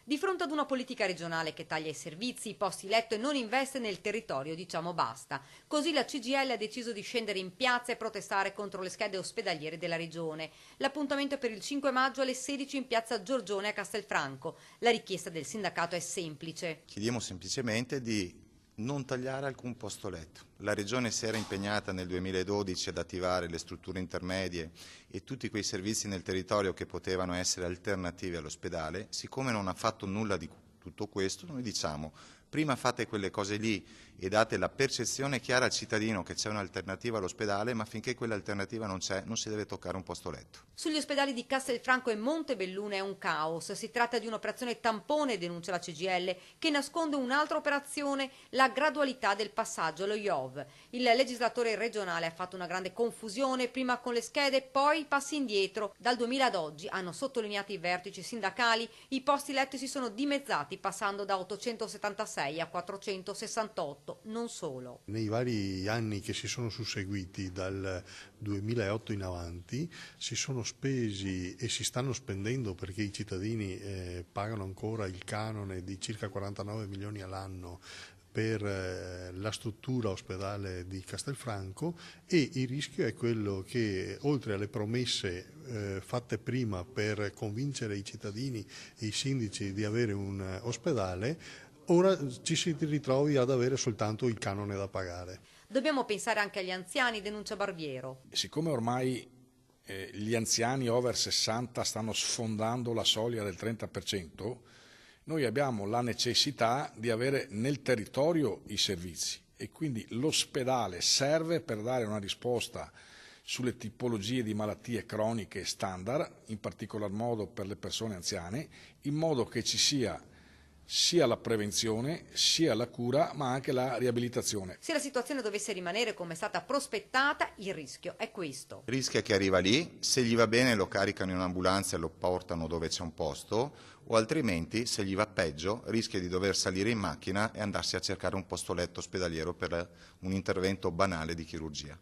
Di fronte ad una politica regionale che taglia i servizi, i posti letto e non investe nel territorio, diciamo basta. Così la CGIL ha deciso di scendere in piazza e protestare contro le schede ospedaliere della regione. L'appuntamento è per il 5 maggio alle 16 in piazza Giorgione a Castelfranco. La richiesta del sindacato è semplice. Chiediamo semplicemente di non tagliare alcun posto letto. La Regione si era impegnata nel 2012 ad attivare le strutture intermedie e tutti quei servizi nel territorio che potevano essere alternativi all'ospedale. Siccome non ha fatto nulla di tutto questo, noi diciamo prima fate quelle cose lì e date la percezione chiara al cittadino che c'è un'alternativa all'ospedale, ma finché quell'alternativa non c'è non si deve toccare un posto letto. Sugli ospedali di Castelfranco e Montebelluna è un caos. Si tratta di un'operazione tampone, denuncia la CGIL, che nasconde un'altra operazione, la gradualità del passaggio allo IOV. Il legislatore regionale ha fatto una grande confusione, prima con le schede, poi passi indietro. Dal 2000 ad oggi, hanno sottolineato i vertici sindacali, i posti letto si sono dimezzati, passando da 876 a 468. Non solo. Nei vari anni che si sono susseguiti dal 2008 in avanti si sono spesi e si stanno spendendo, perché i cittadini pagano ancora il canone di circa 49 milioni all'anno per la struttura ospedale di Castelfranco, e il rischio è quello che, oltre alle promesse fatte prima per convincere i cittadini e i sindaci di avere un ospedale, ora ci si ritrovi ad avere soltanto il canone da pagare. Dobbiamo pensare anche agli anziani, denuncia Barbiero. Siccome ormai gli anziani over 60 stanno sfondando la soglia del 30%, noi abbiamo la necessità di avere nel territorio i servizi e quindi l'ospedale serve per dare una risposta sulle tipologie di malattie croniche standard, in particolar modo per le persone anziane, in modo che ci sia la prevenzione, sia la cura, ma anche la riabilitazione. Se la situazione dovesse rimanere come è stata prospettata, il rischio è questo. Rischia che arriva lì, se gli va bene lo caricano in un'ambulanza e lo portano dove c'è un posto, o altrimenti, se gli va peggio, rischia di dover salire in macchina e andarsi a cercare un posto letto ospedaliero per un intervento banale di chirurgia.